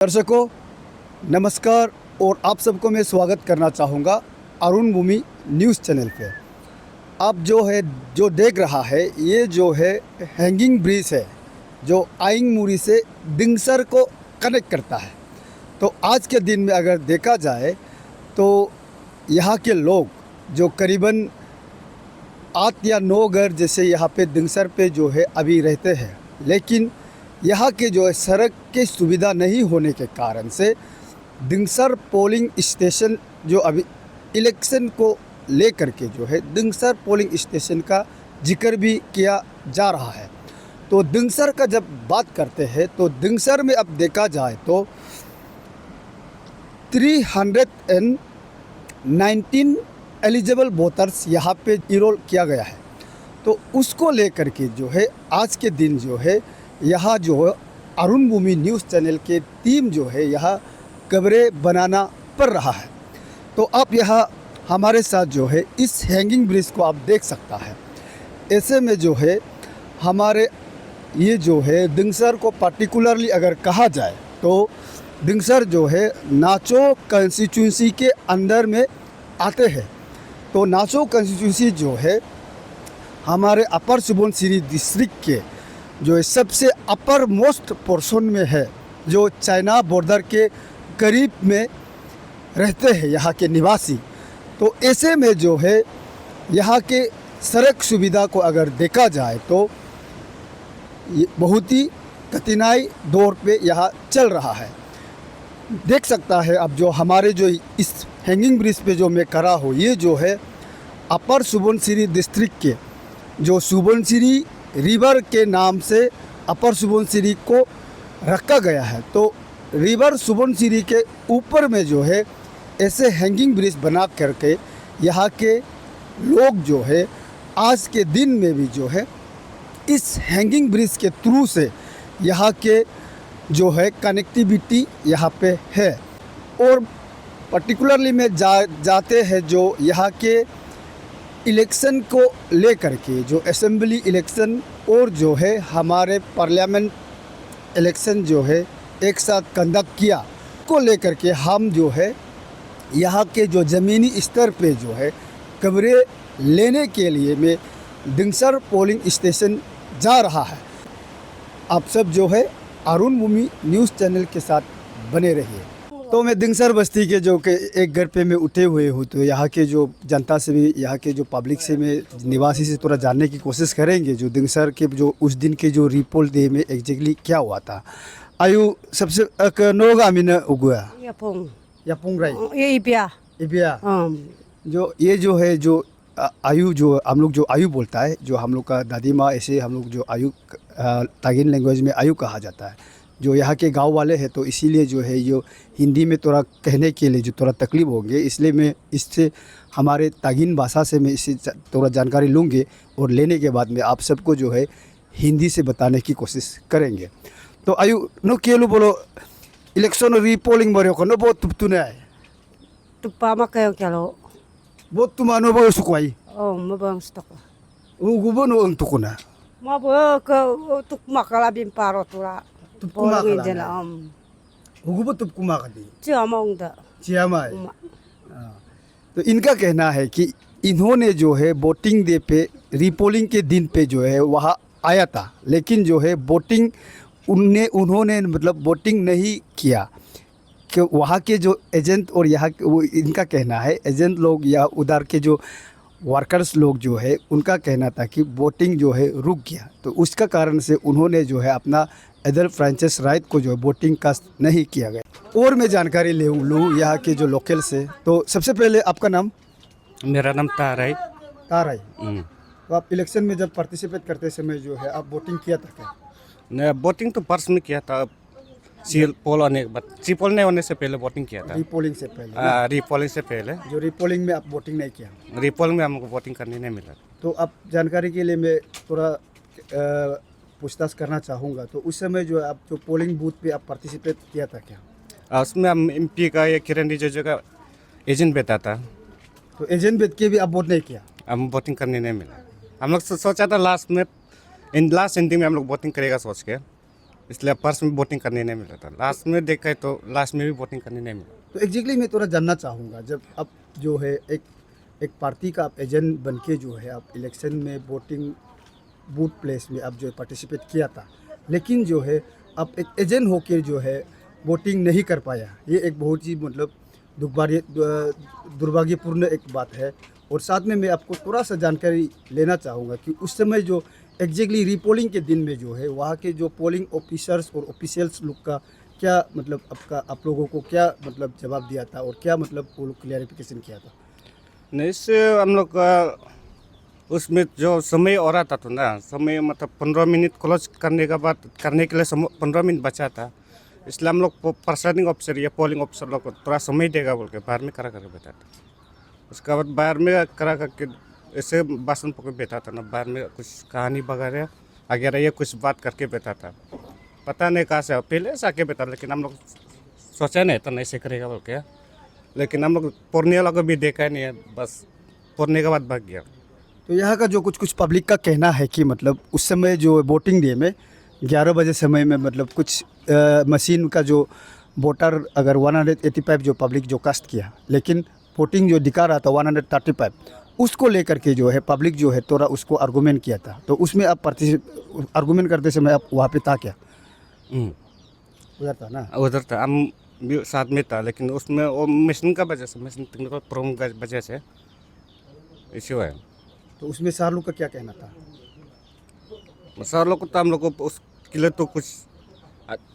दर्शकों नमस्कार और आप सबको मैं स्वागत करना चाहूँगा अरुण भूमि न्यूज़ चैनल पे। आप जो देख रहा है ये जो है हैंगिंग ब्रिज है जो आइंग मूरी से दिंगसर को कनेक्ट करता है। तो आज के दिन में अगर देखा जाए तो यहाँ के लोग जो करीबन 8 या 9 घर जैसे यहाँ पे दिंगसर पे जो है अभी रहते हैं, लेकिन यहाँ के जो है सड़क की सुविधा नहीं होने के कारण से दिंगसर पोलिंग स्टेशन जो अभी इलेक्शन को लेकर के जो है दिंगसर पोलिंग स्टेशन का जिक्र भी किया जा रहा है। तो दिंगसर का जब बात करते हैं तो दिंगसर में अब देखा जाए तो 319 एलिजिबल वोटर्स यहाँ पे इनरोल किया गया है। तो उसको लेकर के जो है आज के दिन जो है यहाँ जो है अरुण भूमि न्यूज़ चैनल के टीम जो है यहाँ खबरें बनाना पड़ रहा है। तो आप यहाँ हमारे साथ जो है इस हैंगिंग ब्रिज को आप देख सकता है। ऐसे में जो है हमारे ये जो है दिंगसर को पर्टिकुलरली अगर कहा जाए तो दिंगसर जो है नाचो कंस्टिट्यूंसी के अंदर में आते हैं। तो नाचो कंस्टिट्यूंसी जो है हमारे अपर सुबनसिरी डिस्ट्रिक्ट के जो है सबसे अपर मोस्ट पोर्शन में है, जो चाइना बॉर्डर के करीब में रहते हैं यहाँ के निवासी। तो ऐसे में जो है यहाँ के सड़क सुविधा को अगर देखा जाए तो ये बहुत ही कठिनाई दौर पे यहाँ चल रहा है। देख सकता है अब जो हमारे जो इस हैंगिंग ब्रिज पे जो मैं खड़ा हूँ ये जो है अपर सुबनसिरी डिस्ट्रिक्ट के जो सुबनसिरी रिवर के नाम से अपर सुबनसिरी को रखा गया है। तो रिवर सुबनसिरी के ऊपर में जो है ऐसे हैंगिंग ब्रिज बना करके यहाँ के लोग जो है आज के दिन में भी जो है इस हैंगिंग ब्रिज के थ्रू से यहाँ के जो है कनेक्टिविटी यहाँ पे है। और पर्टिकुलरली में जाते हैं जो यहाँ के इलेक्शन को लेकर के जो असेंबली इलेक्शन और जो है हमारे पार्लियामेंट इलेक्शन जो है एक साथ कंडक्ट किया को लेकर के हम जो है यहाँ के जो ज़मीनी स्तर पे जो है खबरें लेने के लिए मैं दिंगसर पोलिंग स्टेशन जा रहा है। आप सब जो है अरुण भूमि न्यूज़ चैनल के साथ बने रहिए। तो मैं दिंगसर बस्ती के जो के एक घर पे मैं उठे हुए हूँ, तो यहाँ के जो जनता से भी यहाँ के जो पब्लिक से मैं निवासी से थोड़ा जानने की कोशिश करेंगे जो दिंगसर के जो उस दिन के जो रिपोल डे में एग्जैक्टली क्या हुआ था। आयु सबसे नोगा अमीना उगुआ यापुंग राई ये इबिया जो ये जो है जो आयु जो हम लोग जो आयु बोलता है, जो हम लोग का दादी माँ ऐसे हम लोग जो आयु तागिन लैंग्वेज में आयु कहा जाता है, जो यहाँ के गांव वाले हैं। तो इसीलिए जो है जो हिंदी में थोड़ा कहने के लिए जो थोड़ा तकलीफ होंगे, इसलिए मैं इससे हमारे तागिन भाषा से मैं इससे थोड़ा जानकारी लूँगी और लेने के बाद में आप सबको जो है हिंदी से बताने की कोशिश करेंगे। तो आयु नो केलू बोलो इलेक्शन रिपोलिंग मरे को नो बहुत तुप्तुने आए tupa makayo kyalo बहुत तुम अनो बोलो सुकवाई mabang stock वो गुबो नो अंग तुकुना mabo ka tuk makala bin paro tura तुपकुमा polong कला jela वो गुबो तुपकुमा कदी chiamong da चियामा है। तो इनका कहना है कि इन्होंने जो है वोटिंग डे पे रिपोलिंग के दिन पे जो है वहाँ आया था, लेकिन जो है वोटिंग उन्होंने मतलब वोटिंग नहीं किया कि वहाँ के जो एजेंट और यहाँ वो इनका कहना है एजेंट लोग या उधर के जो वर्कर्स लोग जो है उनका कहना था कि वोटिंग जो है रुक गया। तो उसका कारण से उन्होंने जो है अपना एडल फ्रेंचाइज राइट को जो है वोटिंग का नहीं किया गया। और मैं जानकारी लूँ यहाँ के जो लोकल से। तो सबसे पहले आपका नाम? मेरा नाम ताराई। ताराई। तो आप इलेक्शन में जब पार्टिसिपेट करते समय जो है आप वोटिंग किया था क्या? मैं वोटिंग तो पर्स में किया था, पोल होने के बाद, पोल नहीं होने से पहले वोटिंग किया था। रिपोलिंग से पहले? रिपोलिंग से पहले। जो रिपोलिंग में आप वोटिंग नहीं किया? रिपोलिंग में हमको वोटिंग करने नहीं मिला। तो आप जानकारी के लिए मैं थोड़ा पूछताछ करना चाहूँगा। तो उस समय जो आप जो पोलिंग बूथ पे आप पार्टिसिपेट किया था क्या? उसमें हम एमपी का या किरण रिजिजू का एजेंट बैठा था। तो एजेंट बैठ के भी आप वोट नहीं किया? हम वोटिंग करने नहीं मिला। हम लोग सोचा था लास्ट एंडिंग में हम लोग वोटिंग करेगा सोच के, इसलिए पर्स में वोटिंग करने नहीं मिला था। लास्ट में देखा तो लास्ट में भी वोटिंग करने नहीं मिला। तो एग्जैक्टली मैं थोड़ा जानना चाहूँगा, जब अब जो है एक पार्टी का आप एजेंट बन के जो है आप इलेक्शन में वोटिंग बूथ प्लेस में आप जो है पार्टिसिपेट किया था, लेकिन जो है आप एक एजेंट होकर जो है वोटिंग नहीं कर पाया, ये एक बहुत ही मतलब दुर्भाग्यपूर्ण एक बात है। और साथ में मैं आपको थोड़ा सा जानकारी लेना चाहूँगा कि उस समय जो एग्जैक्टली रीपोलिंग के दिन में जो है वहाँ के जो पोलिंग ऑफिसर्स और ऑफिशियल्स लोग का क्या मतलब आप लोगों को क्या मतलब जवाब दिया था और क्या मतलब वो लोग क्लियरिफिकेशन किया था? नहीं, इससे हम लोग का उसमें जो समय हो रहा था तो ना, समय मतलब 15 मिनट क्लोज करने के बाद करने के लिए 15 मिनट बचा था, इसलिए हम लोग प्रिसाइडिंग ऑफिसर या पोलिंग ऑफिसर लोग को थोड़ा समय देगा बोल के बाहर में करा कर बैठा था। उसके बाद बाहर में करा करके ऐसे भाषण पकड़ बैठा था ना, बाहर में कुछ कहानी वगैरह वगैरह ये कुछ बात करके बैठा था। पता नहीं कहाँ से पहले से आके बैठा, लेकिन हम लोग सोचा नहीं था ऐसे करेगा बोल के। लेकिन हम लोग पढ़ने वाला को भी देखा नहीं है, बस पढ़ने के बाद भाग गया। तो यहाँ का जो कुछ पब्लिक का कहना है कि मतलब उस समय जो वोटिंग डे में 11 बजे समय में मतलब कुछ मशीन का जो वोटर अगर 185 जो पब्लिक जो कास्ट किया, लेकिन वोटिंग जो दिखा रहा था 135, उसको लेकर के जो है पब्लिक जो है थोड़ा उसको आर्गूमेंट किया था। तो उसमें आप आर्गूमेंट करते समय आप वहाँ पे था क्या? उधर था ना? उधर था, हम भी साथ में था, लेकिन उसमें वो मशीन का वजह से, मशीन टेक्निकल प्रॉब्लम का वजह से इश्यू है। तो उसमें सार लोग का क्या कहना था? सर लोग को तो हम लोग को उसके लिए तो कुछ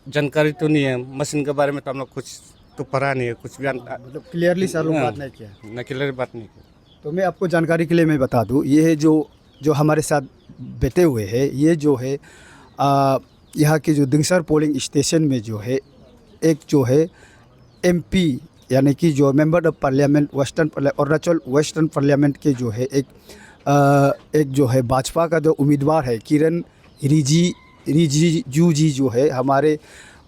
जानकारी तो नहीं है, मशीन के बारे में तो हम लोग कुछ तो पढ़ा नहीं है, कुछ भी मतलब क्लियरली सार लोग बात नहीं किया। न क्लियर बात नहीं की। तो मैं आपको जानकारी के लिए मैं बता दूं, ये है जो हमारे साथ बैठे हुए हैं, ये जो है यहाँ के जो दिंगसर पोलिंग स्टेशन में जो है एक जो है एमपी यानी कि जो member of parliament Arunachal western parliament के जो है एक जो है भाजपा का जो उम्मीदवार है किरण रिजिजू जी जो है हमारे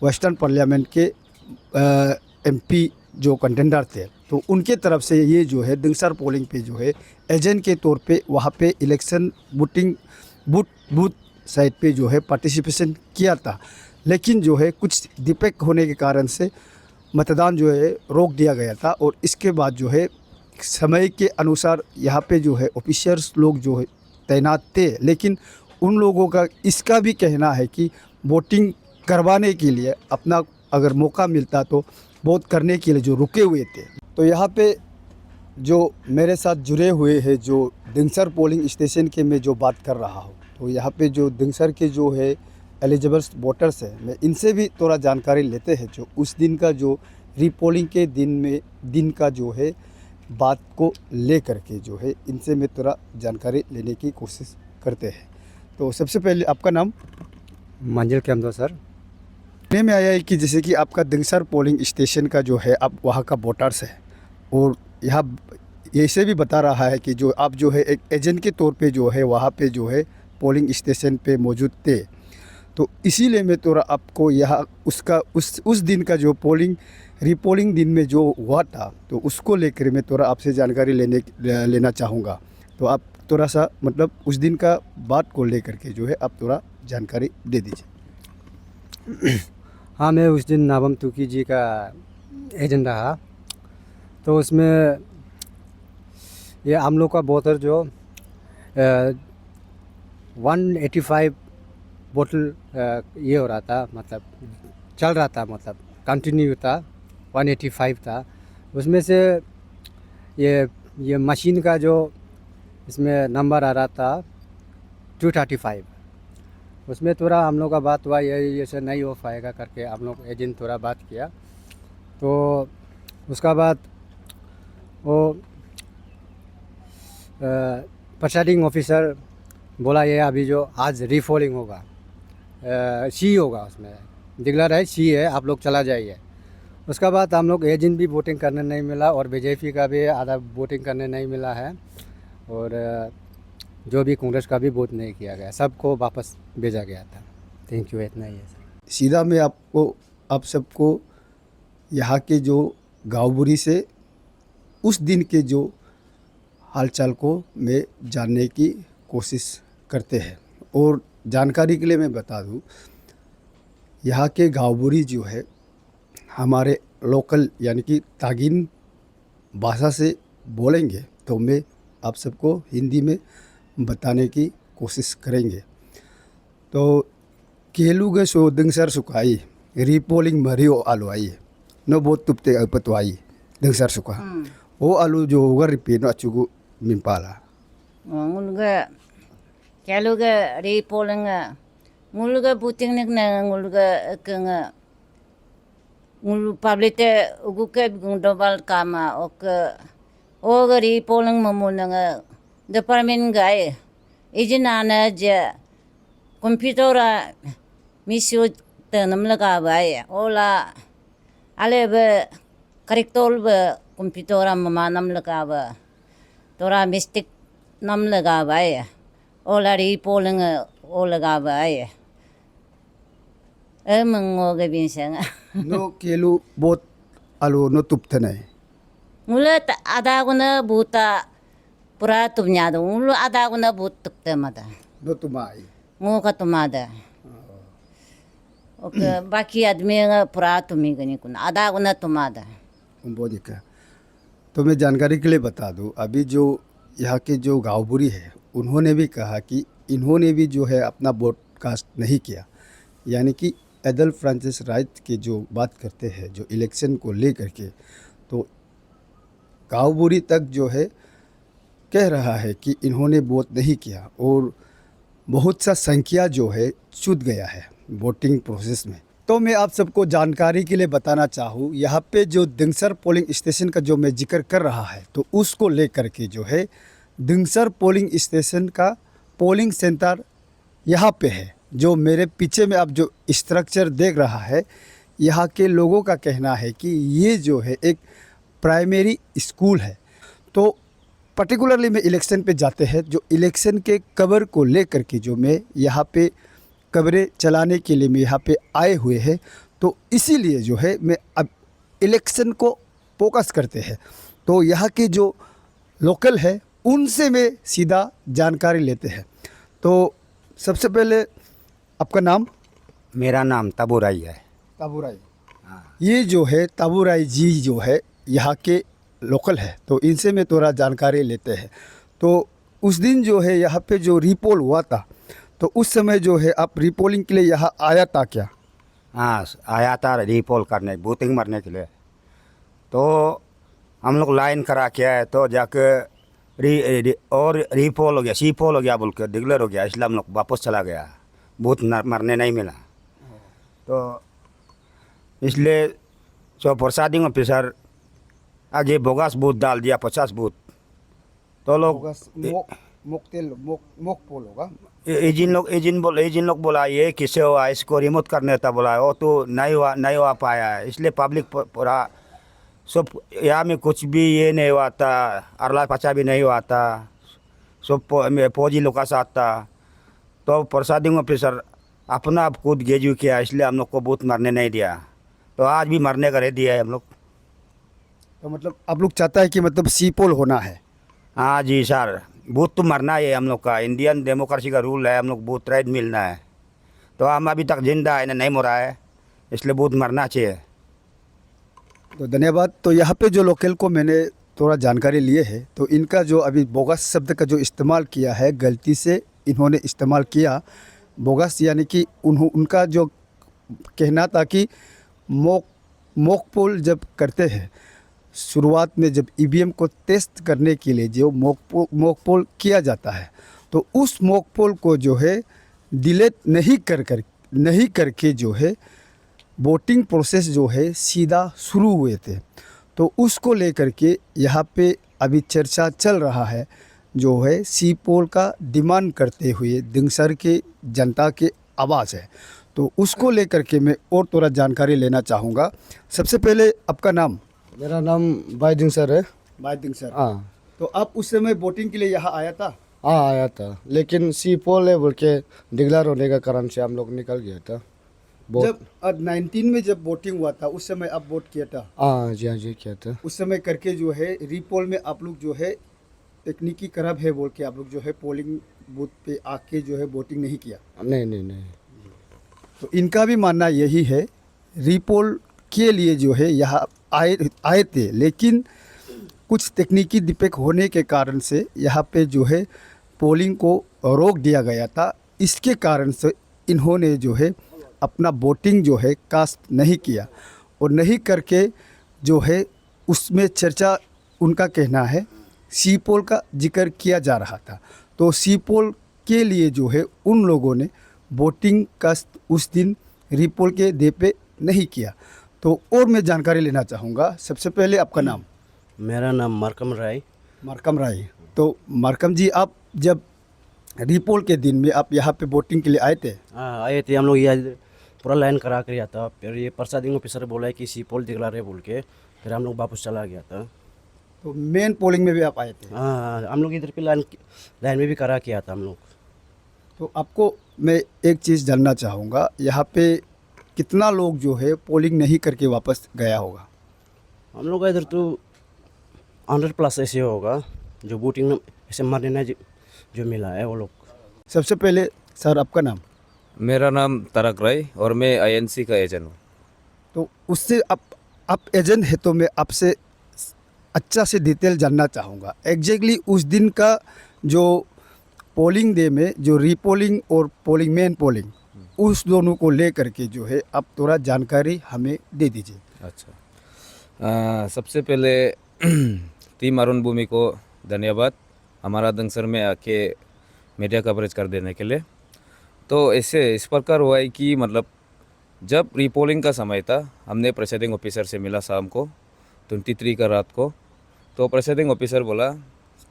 वेस्टर्न पार्लियामेंट के एमपी जो कंटेंडर थे, तो उनके तरफ से ये जो है दिंगसर पोलिंग पे जो है एजेंट के तौर पे वहाँ पे इलेक्शन वोटिंग बूथ साइड पे जो है पार्टिसिपेशन किया था। लेकिन जो है कुछ डिफेक्ट होने के कारण से मतदान जो है रोक दिया गया था। और इसके बाद जो है समय के अनुसार यहाँ पे जो है ऑफिसर्स लोग जो है तैनात थे, लेकिन उन लोगों का इसका भी कहना है कि वोटिंग करवाने के लिए अपना अगर मौका मिलता तो वोट करने के लिए जो रुके हुए थे। तो यहाँ पे जो मेरे साथ जुड़े हुए हैं जो दिंगसर पोलिंग स्टेशन के मैं जो बात कर रहा हूँ, तो यहाँ पे जो दिंगसर के जो है एलिजिबल वोटर्स है, मैं इनसे भी थोड़ा जानकारी लेते हैं जो उस दिन का जो रीपोलिंग के दिन का जो है बात को ले करके जो है इनसे मैं थोड़ा जानकारी लेने की कोशिश करते हैं। तो सबसे पहले आपका नाम? मंजिल कैमदो सर। सुनने में आया है कि जैसे कि आपका दिंगसर पोलिंग स्टेशन का जो है आप वहाँ का वोटर्स है, और यहाँ ऐसे भी बता रहा है कि जो आप जो है एक एजेंट के तौर पे जो है वहाँ पे जो है पोलिंग स्टेशन पे मौजूद थे। तो इसीलिए मैं थोड़ा आपको यहाँ उसका उस दिन का जो रीपोलिंग दिन में जो हुआ था तो उसको लेकर मैं थोड़ा आपसे जानकारी लेना चाहूँगा। तो आप थोड़ा सा मतलब उस दिन का बात को लेकर के जो है आप थोड़ा जानकारी दे दीजिए। हाँ, मैं उस दिन नाबम तुकी जी का एजेंट रहा। तो उसमें ये हम लोग का वोटर जो 185 बोतल ये हो रहा था, मतलब चल रहा था, मतलब कंटिन्यू था, 185 था। उसमें से ये मशीन का जो इसमें नंबर आ रहा था 235। उसमें थोड़ा हम लोग का बात हुआ, ये से नहीं हो पाएगा करके हम लोग एजेंट थोड़ा बात किया। तो उसका बाद वो प्रिसाइडिंग ऑफिसर बोला ये अभी जो आज रीपोलिंग होगा, सी होगा, उसमें डिक्लेयर है सी है, आप लोग चला जाइए। उसका बाद हम लोग एजेंट भी वोटिंग करने नहीं मिला और बीजेपी का भी आधा वोटिंग करने नहीं मिला है, और जो भी कांग्रेस का भी वोट नहीं किया गया, सबको वापस भेजा गया था। थैंक यू, इतना ही है सर। सीधा मैं आप सबको यहाँ के जो गाँवबुरी से उस दिन के जो हालचाल को मैं जानने की कोशिश करते हैं। और जानकारी के लिए मैं बता दूं, यहाँ के गाँवबुरी जो है हमारे लोकल यानी कि तागिन भाषा से बोलेंगे तो मैं आप सबको हिंदी में बताने की कोशिश करेंगे। तो केलुगे सो दंसर सुखाई रिपोलिंग मरियो आलू आई नो बहुत तुपते अपतवाई दंसर सुखा वो आलू जो होगा रिपीट नो अचुगु मिम्पाला ngulga kaluga ripolinga ngulga putingnik na ngulga kanga ngul pablite uguke gundobal kama ok oga ripoling mamunanga department gai ijinana je computer misyo tanam laga bai ola alebe correctol be computer mamanam laga ba tora mistake nam लगा भाई ओला repolling ओ लगा भाई ए मंगो के बिनसेंग no केलु बहुत आलू no तुपते नहीं मुले आधा गुना बूता पूरा तुमया दो मुले आधा गुना बूत तुपते मत नो तुम्हारी मु का तुमादा ओके बाकी आदमी पूरा तुम्ही गनी कुना आधा गुना तुमादा बोलिका तो मैं जानकारी के लिए बता दूं अभी जो यहाँ के जो गाँवबुरी है उन्होंने भी कहा कि इन्होंने भी जो है अपना ब्रॉडकास्ट नहीं किया, यानी कि एडल्फ फ्रांसिस राइट के जो बात करते हैं जो इलेक्शन को ले करके, तो गाँवबुरी तक जो है कह रहा है कि इन्होंने वोट नहीं किया और बहुत सा संख्या जो है छूट गया है वोटिंग प्रोसेस में। तो मैं आप सबको जानकारी के लिए बताना चाहूँ, यहाँ पे जो दिंगसर पोलिंग स्टेशन का जो मैं जिक्र कर रहा है तो उसको लेकर के जो है दिंगसर पोलिंग स्टेशन का पोलिंग सेंटर यहाँ पे है। जो मेरे पीछे में आप जो स्ट्रक्चर देख रहा है, यहाँ के लोगों का कहना है कि ये जो है एक प्राइमरी स्कूल है। तो पर्टिकुलरली में इलेक्शन पे जाते हैं, जो इलेक्शन के कवर को लेकर के जो मैं यहाँ पे कवरेज चलाने के लिए मैं यहाँ पे आए हुए हैं, तो इसीलिए जो है मैं अब इलेक्शन को फोकस करते हैं। तो यहाँ के जो लोकल है उनसे मैं सीधा जानकारी लेते हैं। तो सबसे पहले आपका नाम? मेरा नाम ताबूराई है। ताबूराई, ये जो है ताबूराई जी जो है यहाँ के लोकल है, तो इनसे मैं थोड़ा जानकारी लेते हैं। तो उस दिन जो है यहाँ पे जो रीपोल हुआ था, तो उस समय जो है आप रीपोलिंग के लिए यहाँ आया था क्या? हाँ, आया था रीपोल करने, बूथिंग मरने के लिए। तो हम लोग लाइन करा के आए, तो जाके और रीपोल हो गया, सीपोल हो गया, बोल के डिक्लेयर हो गया, इसलिए हम लोग वापस चला गया, बूथ मरने नहीं मिला। तो इसलिए जो प्रसादिंग ऑफिसर आगे बोगस बूथ डाल दिया, 50 बूथ। तो लोग मोकपोल होगा, एजेंट लोग बोला ये किसे हुआ, इसको रिमूव करने था, बोला वो तो नहीं हुआ पाया है। इसलिए पब्लिक पूरा सब यहाँ में कुछ भी ये नहीं हुआ था, अरला पचा भी नहीं हुआ था, सब फौजी लोग का साथ था। तो प्रसादिंग ऑफिसर अपना आप खुद गेजू किया, इसलिए हम लोग को बूथ मरने नहीं दिया। तो आज भी मरने का रह दिया है हम लोग। तो मतलब आप लोग चाहता है कि मतलब सीपोल होना है? हाँ जी सर, बूथ तो मरना है हम लोग का, इंडियन डेमोक्रेसी का रूल है, हम लोग बूथ राइट मिलना है। तो हम अभी तक जिंदा है, नहीं मरा है, इसलिए बूथ मरना चाहिए। तो धन्यवाद। तो यहाँ पे जो लोकल को मैंने थोड़ा जानकारी लिए है, तो इनका जो अभी बोगस शब्द का जो इस्तेमाल किया है, गलती से इन्होंने इस्तेमाल किया बोगस, यानी कि उनका जो कहना था कि मोक पोल जब करते हैं शुरुआत में, जब ईवीएम को टेस्ट करने के लिए जो मोक पोल किया जाता है, तो उस मोक पोल को जो है डिलीट नहीं करके जो है वोटिंग प्रोसेस जो है सीधा शुरू हुए थे। तो उसको लेकर के यहाँ पे अभी चर्चा चल रहा है, जो है सी पोल का डिमांड करते हुए दिंगसर के जनता के आवाज़ है। तो उसको लेकर के मैं और थोड़ा जानकारी लेना चाहूँगा। सबसे पहले आपका नाम? मेरा नाम बाइदिंग सर है। बाइदिंग सर, हाँ। तो आप उस समय वोटिंग के लिए यहाँ आया था? हाँ आया था, लेकिन सी पोल है बोल के डिक्लेयर होने का कारण से हम लोग निकल गया था। जब 19 में जब वोटिंग हुआ था उस समय आप वोट किया था? हाँ जी किया था। उस समय करके जो है रीपोल में आप लोग जो है तकनीकी खराब है बोल के आप लोग जो है पोलिंग बूथ पे आके जो है वोटिंग नहीं किया? नहीं। तो इनका भी मानना यही है, रीपोल के लिए जो है यहाँ आए थे, लेकिन कुछ तकनीकी दिक्कत होने के कारण से यहाँ पे जो है पोलिंग को रोक दिया गया था। इसके कारण से इन्होंने जो है अपना वोटिंग जो है कास्ट नहीं किया, और नहीं करके जो है उसमें चर्चा, उनका कहना है सी पोल का जिक्र किया जा रहा था। तो सी पोल के लिए जो है उन लोगों ने वोटिंग कास्ट उस दिन रीपोल के डे पे नहीं किया। तो और मैं जानकारी लेना चाहूँगा, सबसे पहले आपका नाम? मेरा नाम मार्कम राय। मार्कम राय। तो मार्कम जी, आप जब रीपोल के दिन में आप यहाँ पे वोटिंग के लिए आए थे? हाँ, आए थे हम लोग, ये पूरा लाइन करा कर था। फिर ये प्रसादिंग ऑफिसर बोला है कि सी पोल दिखला रहे बोल के, फिर हम लोग वापस चला गया था। तो मेन पोलिंग में भी आप आए थे? हाँ, हम लोग इधर पे लाइन में भी करा किया था हम लोग। तो आपको मैं एक चीज़ जानना चाहूँगा, यहाँ पे कितना लोग जो है पोलिंग नहीं करके वापस गया होगा? हम लोग का इधर तो 100+ ऐसे होगा जो वोटिंग ऐसे मरने ना जो मिला है वो लोग। सबसे पहले सर, आपका नाम? मेरा नाम तारक राय और मैं आईएनसी का एजेंट हूँ। तो उससे आप एजेंट है, तो मैं आपसे अच्छा से डिटेल जानना चाहूँगा। एग्जैक्टली उस दिन का जो पोलिंग डे में जो रीपोलिंग और पोलिंग, मेन पोलिंग, उस दोनों को ले करके जो है आप थोड़ा जानकारी हमें दे दीजिए। अच्छा, सबसे पहले टीम अरुण भूमि को धन्यवाद हमारा दंगसर में आके मीडिया कवरेज कर देने के लिए। तो ऐसे इस प्रकार हुआ है कि मतलब जब रीपोलिंग का समय था, हमने प्रेसाइडिंग ऑफिसर से मिला शाम को 23 का रात को। तो प्रेसाइडिंग ऑफिसर बोला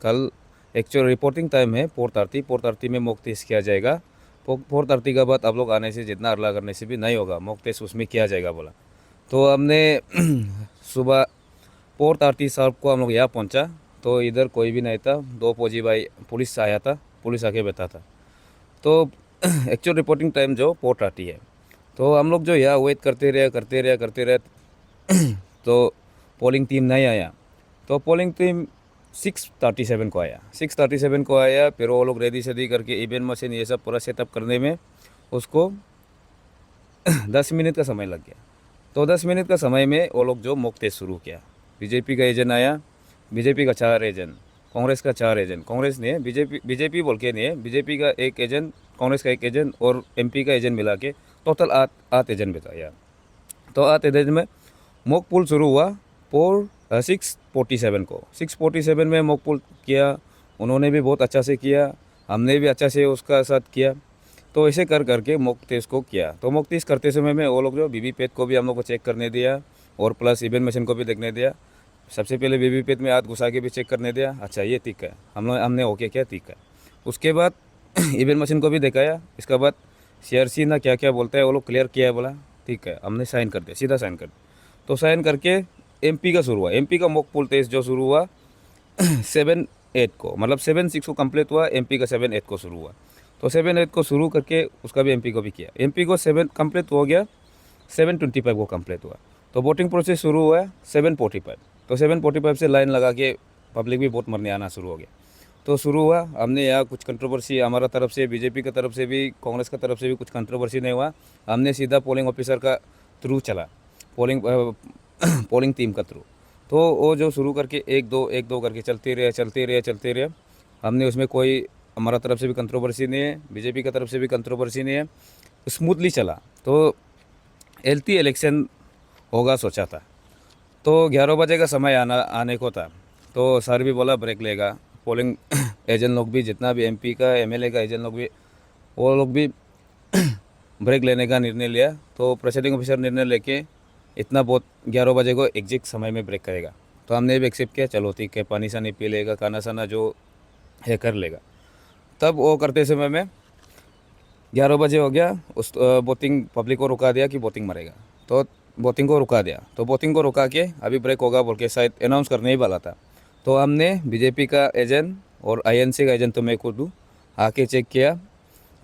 कल एक्चुअल रिपोर्टिंग टाइम है 4:30 में मॉक टेस्ट किया जाएगा। 4:30 के बाद आप लोग आने से जितना अरला करने से भी नहीं होगा, मॉक टेस्ट उसमें किया जाएगा बोला। तो हमने सुबह 4:30 शार्प को हम लोग यहाँ पहुँचा, तो इधर कोई भी नहीं था। 2 फौजी भाई पुलिस आया था, पुलिस आके बैठा था। तो एक्चुअल रिपोर्टिंग टाइम जो 4:30 है। तो हम लोग जो यहाँ वेट करते रहे तो पोलिंग टीम नहीं आया। तो पोलिंग टीम 6:37 को आया। 6:37 को आया, फिर वो लोग रेडी सेडी करके इवेंट मशीन ये सब पूरा सेटअप करने में उसको 10 मिनट का समय लग गया। तो 10 मिनट का समय में वो लोग जो मॉक टेस्ट शुरू किया। बीजेपी का एजेंट आया, बीजेपी का 4 एजेंट, कांग्रेस का 4 एजेंट, कांग्रेस ने बीजेपी बोल के नहीं है, बीजेपी का 1 एजेंट, कांग्रेस का 1 एजेंट और एमपी का एजेंट मिला के टोटल 8 एजेंट बताया। तो 8 एजेंट में मॉक पोल शुरू हुआ 6:47 को। 6:47 में मॉक पोल किया, उन्होंने भी बहुत अच्छा से किया, हमने भी अच्छा से उसका साथ किया। तो ऐसे करके मॉक टेस्ट को किया। तो मॉक टेस्ट करते समय में वो लोग जो वीवीपैट को भी हम लोग को चेक करने दिया और प्लस इवेंट मशीन को भी देखने दिया। सबसे पहले वीवीपैट में हाथ घुसा के भी चेक करने दिया, अच्छा ये ठीक है, हमने ओके किया, ठीक है। उसके बाद इवेंट मशीन को भी दिखाया। इसके बाद सीआरसी ना क्या क्या बोलता है वो लोग क्लियर किया, बोला ठीक है, हमने साइन कर दिया, सीधा साइन कर दिया। तो साइन करके एमपी का शुरू हुआ। एमपी का मॉक पोल टेस्ट जो शुरू हुआ 7-8 को, मतलब 7-6 को कंप्लीट हुआ, एमपी का 7-8 को शुरू हुआ। तो 7-8 को शुरू करके उसका भी एमपी को भी किया। एमपी को 7 कंप्लीट हो गया, 7:25 को कंप्लीट हुआ। तो वोटिंग प्रोसेस शुरू हुआ 7:45। तो 7:45 से लाइन लगा के पब्लिक भी वोट मरने आना शुरू हो गया। तो शुरू हुआ, हमने यहाँ कुछ कंट्रोवर्सी हमारा तरफ से, बीजेपी की तरफ से भी, कांग्रेस की तरफ से भी कुछ कंट्रोवर्सी नहीं हुआ। हमने सीधा पोलिंग ऑफिसर का थ्रू चला, पोलिंग टीम का थ्रू। तो वो जो शुरू करके 1-2 करके चलते रहे। हमने उसमें कोई हमारा तरफ से भी कंट्रोवर्सी नहीं है, बीजेपी की तरफ से भी कंट्रोवर्सी नहीं है, स्मूथली चला। तो हेल्थी इलेक्शन होगा सोचा था। तो 11 बजे का समय आने को था। तो सर भी बोला ब्रेक लेगा, पोलिंग एजेंट लोग भी, जितना भी एमपी का एमएलए का एजेंट लोग भी, वो लोग भी ब्रेक लेने का निर्णय लिया। तो प्रेसाइडिंग ऑफिसर निर्णय लेके इतना बहुत 11 बजे को एग्जैक्ट समय में ब्रेक करेगा। तो हमने भी एक्सेप्ट किया, चलो ठीक है, पानी सानी पी लेगा, खाना साना जो है कर लेगा। तब वो करते समय में 11 बजे हो गया, उस वोटिंग पब्लिक को रुका दिया कि वोटिंग मरेगा। तो वोटिंग को रुका दिया। तो वोटिंग को रुका के अभी ब्रेक होगा बोल के शायद अनाउंस करने ही वाला था। तो हमने बीजेपी का एजेंट और आईएनसी का एजेंट, तो मैं खुद हूँ, आके चेक किया।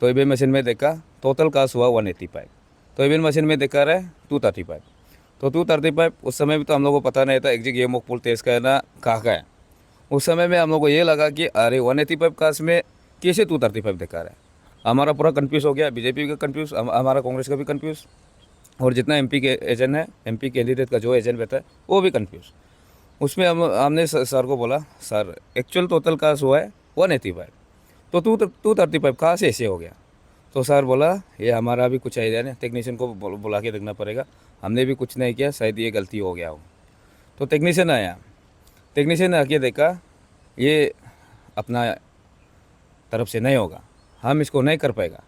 तो इवेंट मशीन में देखा टोटल कास्ट हुआ 185। तो इवेंट मशीन में दिखा रहा है 235। तो 235 उस समय भी तो हम लोग को पता नहीं था एग्जैक्ट ये मॉक पोल टेस्ट का है ना कहाँ का है। उस समय में हम लोग को ये लगा कि अरे 185 कास्ट में कैसे 235 दिखा रहा है। हमारा पूरा कंफ्यूज हो गया, बीजेपी का कंफ्यूज, हमारा कांग्रेस का भी कंफ्यूज, और जितना एमपी के एजेंट है, एमपी कैंडिडेट का जो एजेंट रहता है वो भी कंफ्यूज। उसमें हमने सर को बोला, सर एक्चुअल टोटल कास्ट हुआ है 185, तो 235 कहाँ से ऐसे हो गया? तो सर बोला ये हमारा भी कुछ आइडिया नहीं, टेक्नीशियन को बुला के देखना पड़ेगा, हमने भी कुछ नहीं किया, शायद ये गलती हो गया हो। तो टेक्नीशियन आया, टेक्नीशियन ने आके देखा ये अपना तरफ से नहीं होगा, हम इसको नहीं कर पाएगा,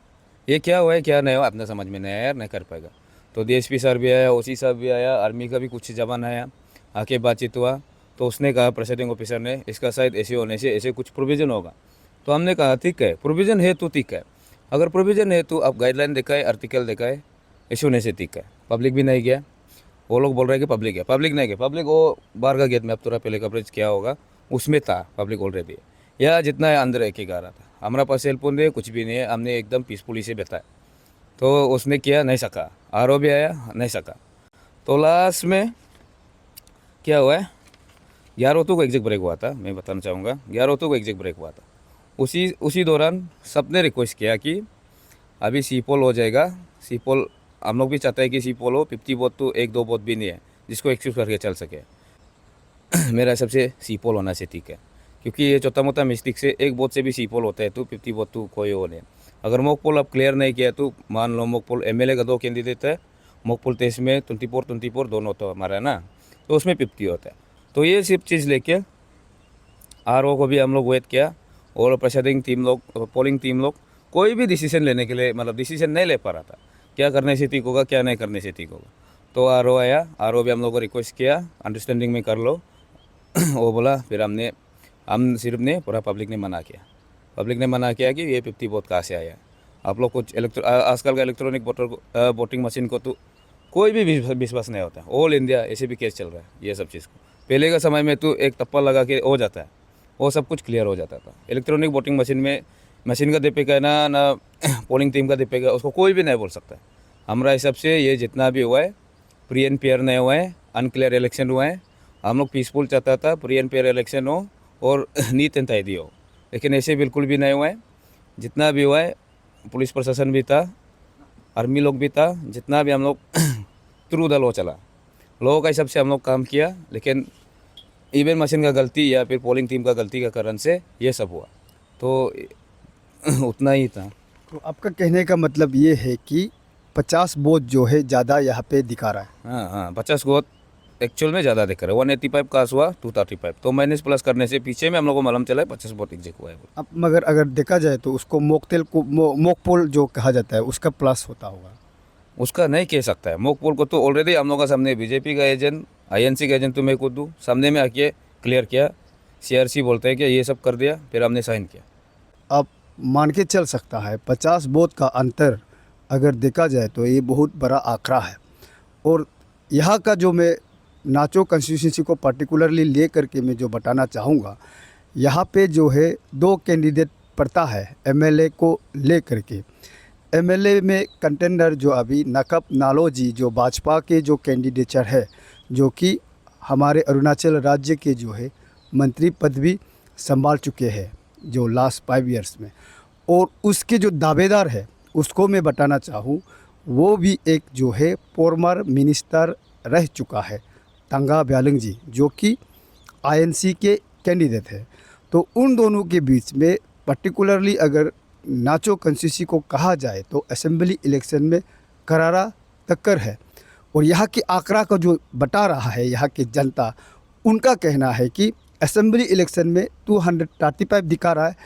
ये क्या हुआ है क्या नहीं हुआ अपना समझ में नहीं आया, नहीं कर पाएगा। तो डीएसपी सर भी आया, ओसी साहब भी आया, आर्मी का भी कुछ जवान आया, आके बातचीत हुआ। तो उसने कहा प्रेसिडेंट ऑफिसर ने, इसका शायद ऐसे होने से ऐसे कुछ प्रोविज़न होगा। तो हमने कहा ठीक है, प्रोविज़न है तो ठीक है, अगर प्रोविज़न है तो आप गाइडलाइन दिखाए, आर्टिकल दिखाए, ऐसे होने से ठीक है। पब्लिक भी नहीं गया, वो लोग बोल रहे हैं कि पब्लिक है, पब्लिक नहीं गया, पब्लिक वो बाहर का गेट में अब थोड़ा पहले कवरेज किया होगा उसमें था पब्लिक ऑलरेडी, या जितना है अंदर एक आ रहा था। हमारा पास सेलफोन नहीं है, कुछ भी नहीं है, हमने एकदम पीसफुली से बताया। तो उसने किया नहीं सका, आरओ भी आया नहीं सका। तो लास्ट में क्या हुआ है, 11 को एग्जैक्ट ब्रेक हुआ था, मैं बताना चाहूँगा 11 को एग्जैक्ट ब्रेक हुआ था। उसी दौरान सबने रिक्वेस्ट किया कि अभी सी पोल हो जाएगा, सी पोल हम लोग भी चाहते हैं कि सी पोल हो, 50 वोट तो 1-2 वोट भी नहीं है जिसको एक्सक्यूज करके चल सके। मेरा हिसाब से सी पोल होना से ठीक है, क्योंकि ये छोटा मोटा मिस्टेक से एक वोट से भी सी पोल होता है, तो 50 वोट तो कोई हो नहीं। अगर मॉक पोल अब क्लियर नहीं किया तो मान लो मॉक पोल एमएलए का 2 कैंडिडेट है, मॉक पोल टेस्ट में 24 दोनों तो हमारा है ना, तो उसमें 50 होता है। तो ये सिर्फ चीज़ लेके आरओ को भी हम लोग वेट किया, और प्रेसिडिंग टीम लोग, पोलिंग टीम लोग कोई भी डिसीजन लेने के लिए मतलब डिसीजन नहीं ले पा रहा था, क्या करने से ठीक होगा क्या नहीं करने से ठीक होगा। तो आरओ आया, आरओ भी हम लोग को रिक्वेस्ट किया अंडरस्टैंडिंग में कर लो वो बोला, फिर हम सिर्फ ने पूरा पब्लिक ने मना किया, पब्लिक ने मना किया कि ये 50 वोट कहाँ से आया। आप लोग कुछ आजकल का इलेक्ट्रॉनिक वोटिंग मशीन को तो कोई भी विश्वास नहीं होता, ऑल इंडिया ऐसे भी केस चल रहा है ये सब चीज़ को। पहले का समय में तो एक टप्पा लगा के हो जाता है, वो सब कुछ क्लियर हो जाता था। इलेक्ट्रॉनिक वोटिंग मशीन में मशीन का दीपेगा ना पोलिंग टीम का दीपेगा, उसको कोई भी नहीं बोल सकता। हमारा हिसाब से ये जितना भी हुआ है प्री एंड फेयर नहीं हुआ है, अनक्लियर इलेक्शन हुआ है। हम लोग पीसफुल चाहता था प्री एंड फेयर इलेक्शन हो और नीट एंड टाइडी हो, लेकिन ऐसे बिल्कुल भी नहीं हुआ है। जितना भी हुआ है पुलिस प्रशासन भी था, आर्मी लोग भी था, जितना भी हम लोग थ्रू द लॉ चला, लॉ का हिसाब से हम लोग काम किया, लेकिन इवन मशीन का गलती या फिर पोलिंग टीम का गलती का कारण से ये सब हुआ, तो उतना ही था। तो आपका कहने का मतलब ये है कि 50 वोट जो है ज़्यादा यहाँ पे दिखा रहा है। हाँ, 50 वोट एक्चुअल में ज़्यादा दिख रहा है। 185 कास्ट हुआ 235, तो माइनस प्लस करने से पीछे में हम लोग को मालूम चला है 50 वोट एग्जैक्ट हुआ है। अब मगर अगर देखा जाए तो उसको मॉक पोल जो कहा जाता है उसका प्लस होता होगा। उसका नहीं कह सकता है, मॉक पोल को तो ऑलरेडी हम लोग का सामने बीजेपी का एजेंट, आईएनसी का एजेंट तो मैं खुद हूँ, सामने में आके क्लियर किया, सीआरसी बोलते हैं कि ये सब कर दिया, फिर हमने साइन किया। अब मान के चल सकता है 50 वोट का अंतर अगर देखा जाए तो ये बहुत बड़ा आंकड़ा है। और यहाँ का जो मैं नाचो कंस्टिट्यूंसी को पर्टिकुलरली ले करके मैं जो बताना चाहूँगा, यहाँ पे जो है 2 कैंडिडेट पड़ता है एमएलए को ले करके। एमएलए में कंटेंडर जो अभी नकब नालोजी जो भाजपा के जो कैंडिडेचर है, जो कि हमारे अरुणाचल राज्य के जो है मंत्री पद भी संभाल चुके हैं जो लास्ट 5 ईयर्स में, और उसके जो दावेदार है उसको मैं बताना चाहूँ, वो भी एक जो है फॉर्मर मिनिस्टर रह चुका है, तंगा ब्यालिंग जी, जो कि आईएनसी के कैंडिडेट है। तो उन दोनों के बीच में पर्टिकुलरली अगर नाचो कंस्टिट्यूंसी को कहा जाए तो असेंबली इलेक्शन में करारा टक्कर है। और यहाँ के आंकड़ा को जो बता रहा है यहाँ की जनता, उनका कहना है कि असेंबली इलेक्शन में 235 दिखा रहा है,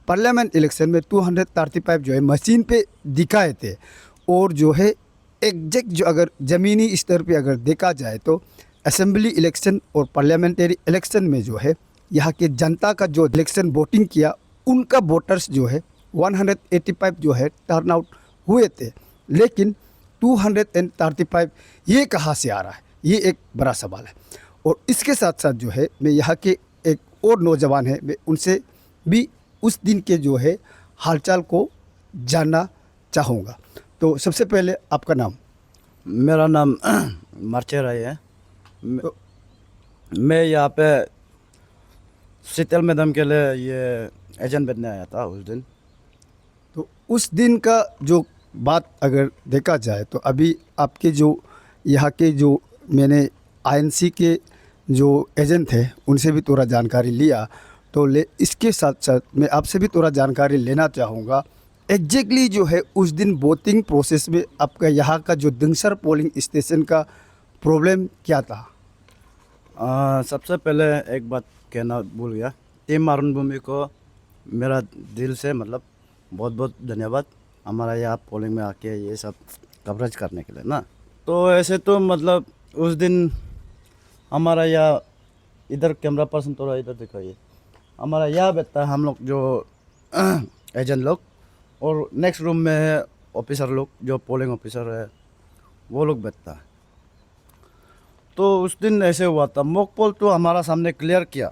पार्लियामेंट इलेक्शन में 235 जो है मशीन पे दिखाए थे। और जो है एग्जैक्ट जो अगर ज़मीनी स्तर पे अगर देखा जाए तो असेंबली इलेक्शन और पार्लियामेंट्री इलेक्शन में जो है यहाँ के जनता का जो इलेक्शन वोटिंग किया, उनका वोटर्स जो है 185 जो है टर्नआउट हुए थे, लेकिन 235 ये कहाँ से आ रहा है, ये एक बड़ा सवाल है। और इसके साथ साथ जो है मैं यहाँ के एक और नौजवान है, मैं उनसे भी उस दिन के जो है हालचाल को जानना चाहूँगा। तो सबसे पहले आपका नाम? मेरा नाम मर्चे राय है। मैं यहाँ पे शीतल मैडम के लिए ये एजेंट बनने आया था उस दिन। तो उस दिन का जो बात अगर देखा जाए तो अभी आपके जो यहाँ के जो मैंने आईएनसी के जो एजेंट थे उनसे भी थोड़ा जानकारी लिया, तो इसके साथ साथ मैं आपसे भी थोड़ा जानकारी लेना चाहूँगा एग्जैक्टली जो है उस दिन वोटिंग प्रोसेस में आपका यहाँ का जो दिंगसर पोलिंग स्टेशन का प्रॉब्लम क्या था। सबसे पहले एक बात कहना भूल गया, टीम अरुण भूमि को मेरा दिल से मतलब बहुत बहुत धन्यवाद, हमारा यहाँ पोलिंग में आके ये सब कवरेज करने के लिए ना। तो ऐसे तो मतलब उस दिन हमारा यहाँ इधर कैमरा पर्सन थोड़ा इधर दिखाइए, हमारा यहाँ बैठता है हम लोग जो एजेंट लोग, और नेक्स्ट रूम में है ऑफिसर लोग जो पोलिंग ऑफिसर है वो लोग बैठता है। तो उस दिन ऐसे हुआ था, मॉक पोल तो हमारा सामने क्लियर किया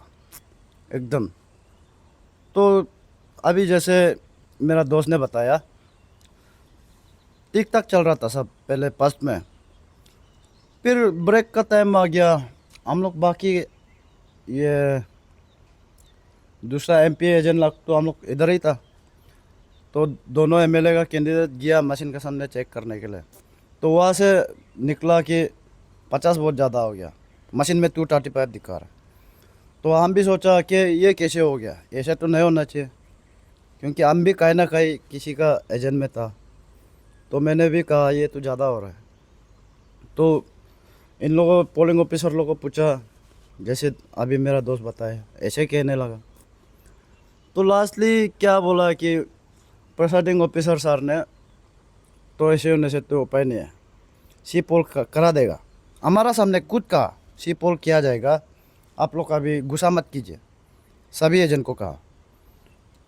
एकदम। तो अभी जैसे मेरा दोस्त ने बताया ठीक ठाक चल रहा था सब पहले फर्स्ट में, फिर ब्रेक का टाइम आ गया, हम लोग बाकी ये दूसरा एमपी एजेंट लग तो हम लोग इधर ही था, तो दोनों एमएलए का कैंडिडेट गया मशीन के सामने चेक करने के लिए, तो वहाँ से निकला कि 50 बहुत ज़्यादा हो गया, मशीन में 235 दिखा रहा। तो हम भी सोचा कि ये कैसे हो गया, ऐसा तो नहीं होना चाहिए, क्योंकि हम भी कहीं ना कहीं किसी का एजेंट में था। तो मैंने भी कहा ये तो ज़्यादा हो रहा है। तो इन लोगों पोलिंग ऑफिसर लोगों को पूछा, जैसे अभी मेरा दोस्त बताया ऐसे कहने लगा। तो लास्टली क्या बोला कि प्रिसाइडिंग ऑफिसर सर ने तो ऐसे होने से तो उपाय नहीं है, सी पोल करा देगा, हमारा सामने खुद कहा सी पोल किया जाएगा, आप लोग अभी गुस्सा मत कीजिए, सभी एजेंट को कहा।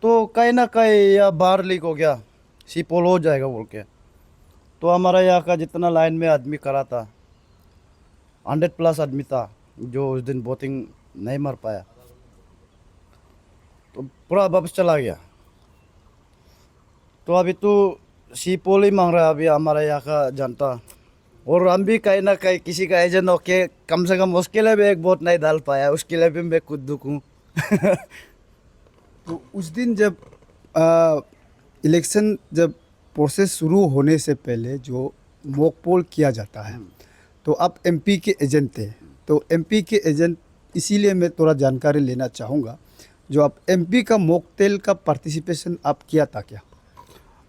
तो कहीं ना कहीं या बाहर लीक हो गया, सी पोल हो जाएगा बोल के। तो हमारा यहाँ का जितना लाइन में आदमी करा था 100+ आदमी था जो उस दिन वोटिंग नहीं मार पाया, तो पूरा वापस चला गया। तो अभी तो सी पोल ही मांग रहा है अभी हमारा यहाँ का जनता, और हम भी कहीं ना कहीं किसी का एजेंट होके कम से कम उसके लिए भी एक वोट नहीं डाल पाया, उसके लिए भी मैं खुद दुख हूँ। तो उस दिन जब इलेक्शन जब प्रोसेस शुरू होने से पहले जो मॉक पोल किया जाता है, तो आप एमपी के एजेंट थे, तो एमपी के एजेंट इसीलिए मैं थोड़ा जानकारी लेना चाहूँगा, जो आप एमपी का मॉकटेल का पार्टिसिपेशन आप किया था क्या?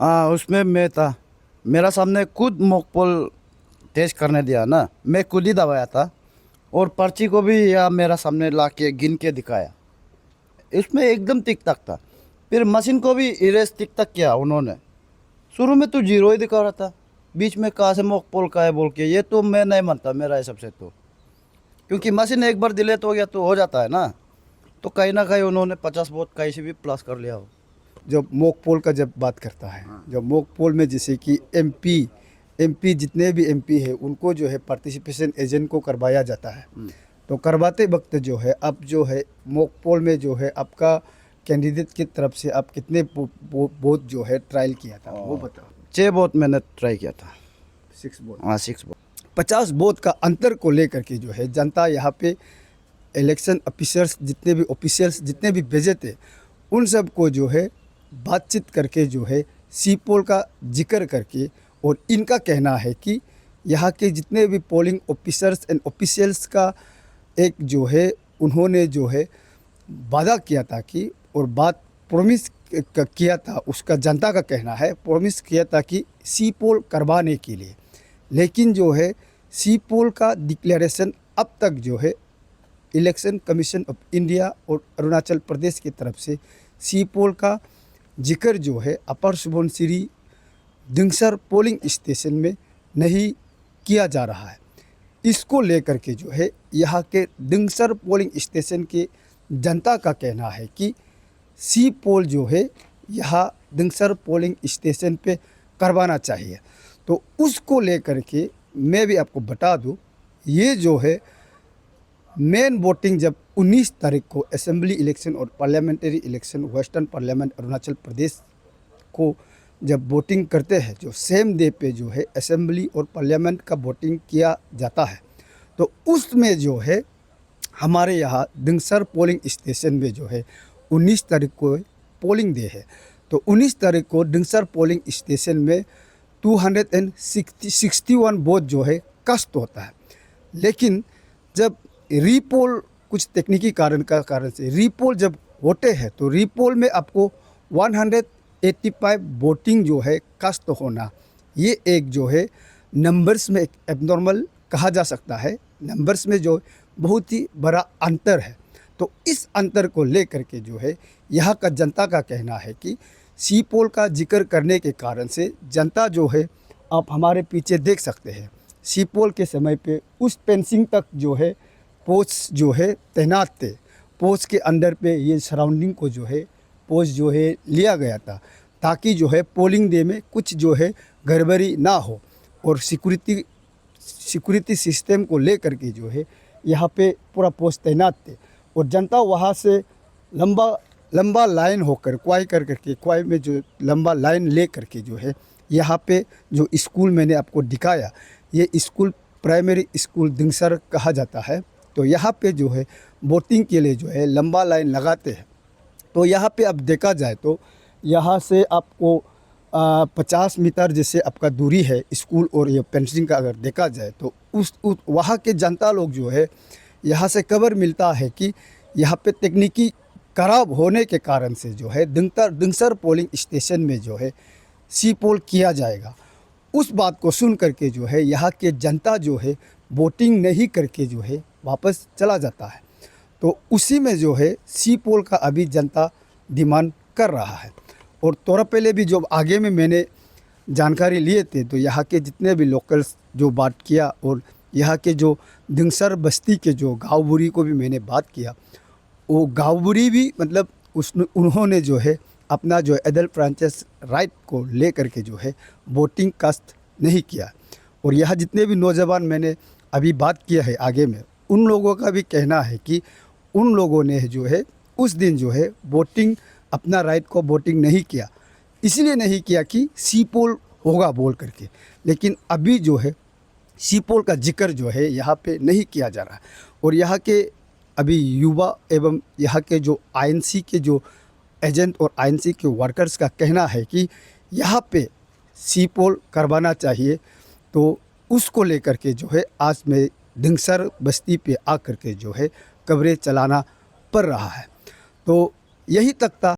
हाँ, उसमें मैं था, मेरा सामने खुद मॉक पोल टेस्ट करने दिया ना, मैं खुद ही दबाया था, और पर्ची को भी या मेरा सामने ला के गिन के दिखाया, इसमें एकदम टिक तक था। फिर मशीन को भी इरेज टिक तक किया उन्होंने, शुरू में तो 0 ही दिखा रहा था, बीच में कहाँ से मॉक पोल का है बोल के, ये तो मैं नहीं मानता मेरा हिसाब से, तो क्योंकि मशीन एक बार डिलीट हो गया तो हो जाता है ना। तो कहीं ना कहीं उन्होंने 50 वोट कहीं से भी प्लस कर लिया हो। जब मॉक पोल का जब बात करता है, जब मॉक पोल में जैसे कि एमपी जितने भी एमपी है उनको जो है पार्टिसिपेशन एजेंट को करवाया जाता है, तो करवाते वक्त जो है अब जो है मॉक पोल में जो है आपका कैंडिडेट की तरफ से आप कितने वोट जो है ट्रायल किया था वो बताओ। 6 वोट मैंने ट्राई किया था। 6 वोट, हाँ 6 वोट। 50 वोट का अंतर को लेकर के जो है जनता यहाँ पे इलेक्शन ऑफिसर्स जितने भी भेजे थे उन सब को जो है बातचीत करके जो है सी पोल का जिक्र करके, और इनका कहना है कि यहाँ के जितने भी पोलिंग ऑफिसर्स एंड ऑफिशियल्स का एक जो है उन्होंने जो है वादा किया था कि, और बात प्रॉमिस किया था, उसका जनता का कहना है प्रॉमिस किया था कि सी पोल करवाने के लिए, लेकिन जो है सी पोल का डिक्लेरेशन अब तक जो है इलेक्शन कमीशन ऑफ इंडिया और अरुणाचल प्रदेश की तरफ से सी पोल का जिक्र जो है अपर सुबनसिरी दिंगसर पोलिंग स्टेशन में नहीं किया जा रहा है। इसको लेकर के जो है यहाँ के दिंगसर पोलिंग स्टेशन के जनता का कहना है कि सी पोल जो है यहाँ दिंगसर पोलिंग स्टेशन पे करवाना चाहिए। तो उसको लेकर के मैं भी आपको बता दूँ, ये जो है मेन वोटिंग जब 19 तारीख को असेंबली इलेक्शन और parliamentary election western parliament Arunachal Pradesh को जब वोटिंग करते हैं, जो सेम डे पे जो है असेंबली और पार्लियामेंट का वोटिंग किया जाता है, तो उसमें जो है हमारे यहाँ दिंगसर पोलिंग स्टेशन में जो है 19 तारीख को पोलिंग डे है। तो तो 19 तारीख को डिंगसर पोलिंग स्टेशन में 261 वोट जो है कास्ट होता है। लेकिन जब रीपोल कुछ तकनीकी कारण से रीपोल जब होते हैं तो रीपोल में आपको 185 वोटिंग जो है कास्ट होना, ये एक जो है नंबर्स में एक एबनॉर्मल कहा जा सकता है। नंबर्स में जो बहुत ही बड़ा अंतर है। तो इस अंतर को लेकर के जो है यहाँ का जनता का कहना है कि सी पोल का जिक्र करने के कारण से जनता जो है, आप हमारे पीछे देख सकते हैं, सी पोल के समय पे उस फेंसिंग तक जो है पोस्ट जो है तैनात थे। पोस्ट के अंदर पे ये सराउंडिंग को जो है पोस्ट जो है लिया गया था ताकि जो है पोलिंग डे में कुछ जो है गड़बड़ी ना हो। और सिक्योरिटी सिस्टम को लेकर के जो है यहाँ पे पूरा पोस्ट तैनात थे। और जनता वहाँ से लंबा लाइन होकर क्वाई में जो लंबा लाइन ले करके जो है यहाँ पे जो स्कूल मैंने आपको दिखाया, ये स्कूल प्राइमरी स्कूल दिंगसर कहा जाता है। तो यहाँ पे जो है वोटिंग के लिए जो है लंबा लाइन लगाते हैं। तो यहाँ पे अब देखा जाए तो यहाँ से आपको 50 मीटर जैसे आपका दूरी है स्कूल और ये पेंसिंग का, अगर देखा जाए तो उस वहाँ के जनता लोग जो है यहाँ से खबर मिलता है कि यहाँ पे तकनीकी खराब होने के कारण से जो है दिंगसर पोलिंग स्टेशन में जो है सी पोल किया जाएगा। उस बात को सुन करके जो है यहाँ के जनता जो है वोटिंग नहीं करके जो है वापस चला जाता है। तो उसी में जो है सी पोल का अभी जनता डिमांड कर रहा है। और थोड़ा पहले भी जो आगे में मैंने जानकारी लिए थे तो यहाँ के जितने भी लोकल्स जो बात किया और यहाँ के जो दिंगसर बस्ती के जो गाँव बुरी को भी मैंने बात किया, वो गाँव बुरी भी मतलब उन्होंने जो है अपना जो एडल्ट फ्रेंचाइज राइट को ले करके जो है वोटिंग कास्ट नहीं किया। और यहाँ जितने भी नौजवान मैंने अभी बात किया है आगे में, उन लोगों का भी कहना है कि उन लोगों ने जो है उस दिन जो है वोटिंग अपना राइट को वोटिंग नहीं किया, इसलिए नहीं किया कि सी पोल होगा बोल करके। लेकिन अभी जो है सी पोल का जिक्र जो है यहाँ पे नहीं किया जा रहा है। और यहाँ के अभी युवा एवं यहाँ के जो आईएनसी के जो एजेंट और आईएनसी के वर्कर्स का कहना है कि यहाँ पे सी पोल करवाना चाहिए। तो उसको लेकर के जो है आज मैं दिंगसर बस्ती पे आकर के जो है कवरेज चलाना पड़ रहा है। तो यही तक था।